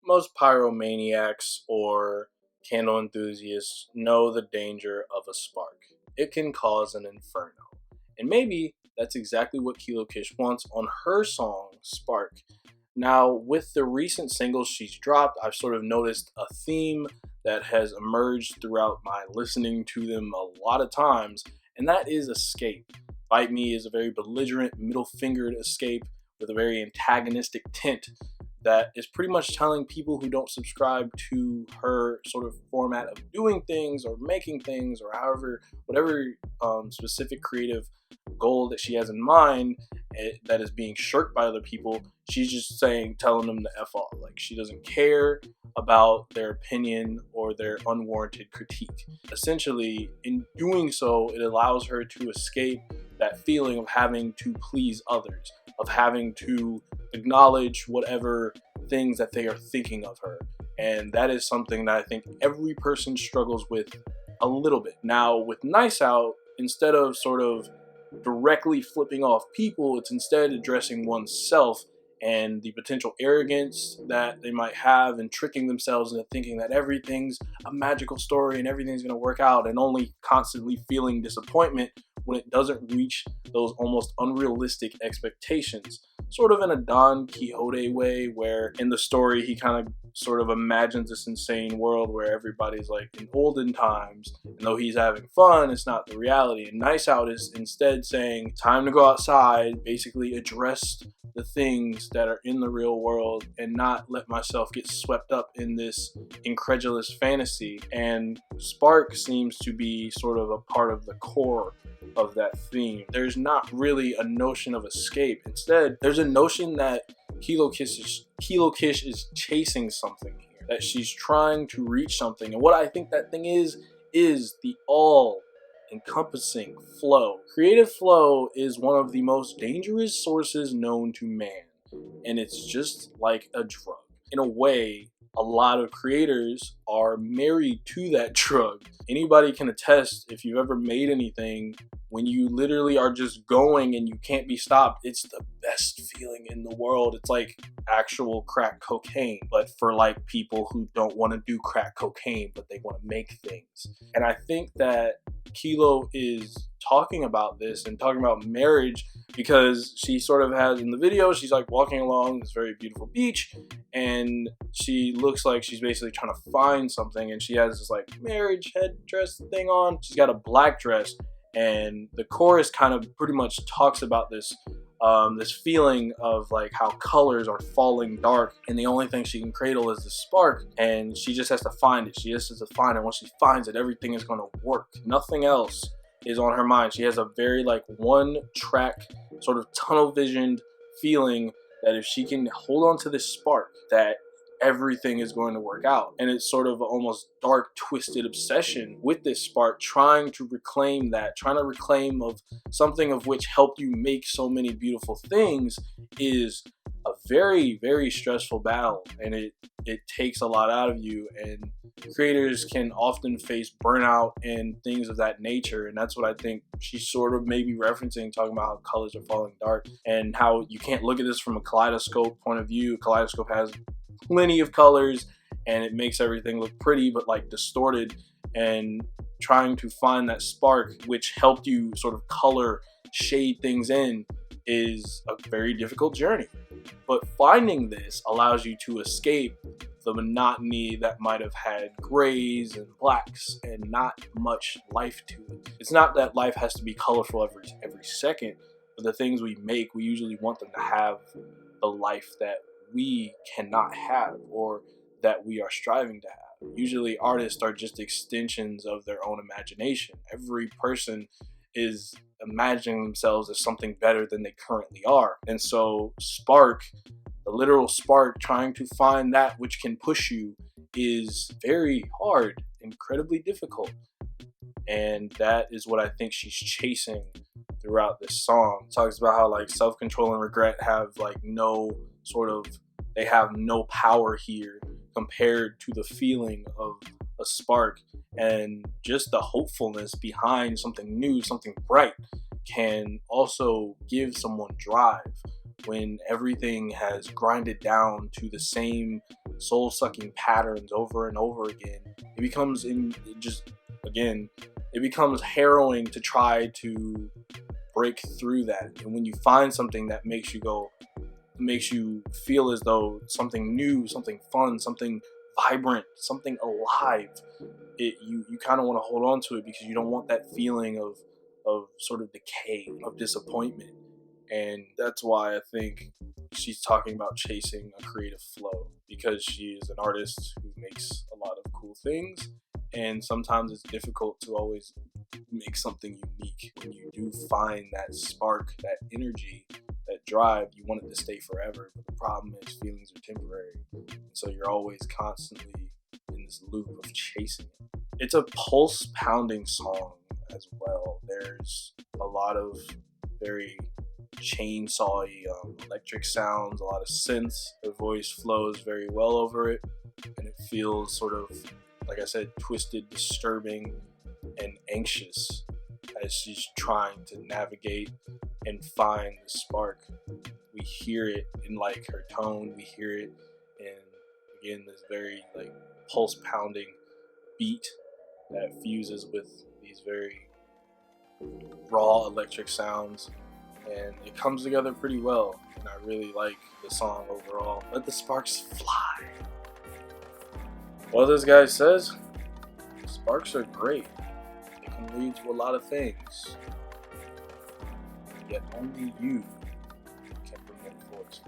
most pyromaniacs or candle enthusiasts know the danger of a spark. It can cause an inferno. And maybe that's exactly what Kilo Kish wants on her song, Spark. Now, with the recent singles she's dropped, I've sort of noticed a theme that has emerged throughout my listening to them a lot of times, and that is escape. Bite Me is a very belligerent, middle-fingered escape with a very antagonistic tint that is pretty much telling people who don't subscribe to her sort of format of doing things or making things or whatever specific creative goal that she has in mind that is being shirked by other people. She's just telling them to F off. Like, she doesn't care about their opinion or their unwarranted critique. Essentially, in doing so, it allows her to escape that feeling of having to please others, of having to acknowledge whatever things that they are thinking of her. And that is something that I think every person struggles with a little bit. Now, with Nice Out, instead of sort of directly flipping off people, it's instead addressing oneself and the potential arrogance that they might have and tricking themselves into thinking that everything's a magical story and everything's going to work out, and only constantly feeling disappointment when it doesn't reach those almost unrealistic expectations. Sort of in a Don Quixote way, where in the story he kind of sort of imagines this insane world where everybody's like in olden times, and though he's having fun, it's not the reality. And Nice Out is instead saying, time to go outside, basically address the things that are in the real world and not let myself get swept up in this incredulous fantasy. And Spark seems to be sort of a part of the core of that theme. There's not really a notion of escape. Instead, there's a notion that Kilo Kish is chasing something here, that she's trying to reach something. And what I think that thing is the all-encompassing flow. Creative flow is one of the most dangerous sources known to man, and it's just like a drug. In a way, a lot of creators are married to that drug. Anybody can attest, if you've ever made anything, when you literally are just going and you can't be stopped, it's the best feeling in the world. It's like actual crack cocaine, but for like people who don't want to do crack cocaine, but they want to make things. And I think that Kilo is talking about this and talking about marriage, because she sort of has, in the video, she's like walking along this very beautiful beach, and she looks like she's basically trying to find something, and she has this like marriage headdress thing on. She's got a black dress, and the chorus kind of pretty much talks about this this feeling of like how colors are falling dark, and the only thing she can cradle is the spark, and she just has to find it. She just has to find it. Once she finds it, everything is going to work. Nothing else is on her mind. She has a very like one track sort of tunnel visioned feeling that if she can hold on to this spark, that everything is going to work out. And it's sort of almost dark, twisted obsession with this spark, trying to reclaim of something of which helped you make so many beautiful things, is a very, very stressful battle, and it takes a lot out of you. And creators can often face burnout and things of that nature, and that's what I think she's sort of maybe referencing, talking about how colors are falling dark and how you can't look at this from a kaleidoscope point of view. Kaleidoscope has plenty of colors and it makes everything look pretty but like distorted, and trying to find that spark which helped you sort of color shade things in is a very difficult journey. But finding this allows you to escape the monotony that might have had grays and blacks and not much life to it. It's not that life has to be colorful every second, but the things we make, we usually want them to have the life that we cannot have or that we are striving to have. Usually artists are just extensions of their own imagination. Every person is imagining themselves as something better than they currently are. And so spark, the literal spark, trying to find that which can push you, is very hard, incredibly difficult. And that is what I think she's chasing throughout this song. It talks about how like self-control and regret have like they have no power here compared to the feeling of a spark, and just the hopefulness behind something new, something bright, can also give someone drive when everything has grinded down to the same soul-sucking patterns over and over again, it becomes harrowing to try to break through that. And when you find something that makes you feel as though something new, something fun, something vibrant, something alive, you kind of want to hold on to it, because you don't want that feeling of sort of decay, of disappointment. And that's why I think she's talking about chasing a creative flow, because she is an artist who makes a lot of cool things, and sometimes it's difficult to always make something unique. When you do find that spark, that energy, that drive, you want it to stay forever. But the problem is feelings are temporary, so you're always constantly in this loop of chasing it. It's a pulse pounding song as well. There's a lot of very chainsawy electric sounds, a lot of synths. Her voice flows very well over it, and it feels sort of, like I said, twisted, disturbing, and anxious as she's trying to navigate and find the spark. We hear it in like her tone, we hear it in, again, this very like pulse pounding beat that fuses with these very raw electric sounds, and it comes together pretty well. And I really like the song overall. Let the sparks fly. Well, this guy says sparks are great. It can lead to a lot of things, yet only you can bring them forth.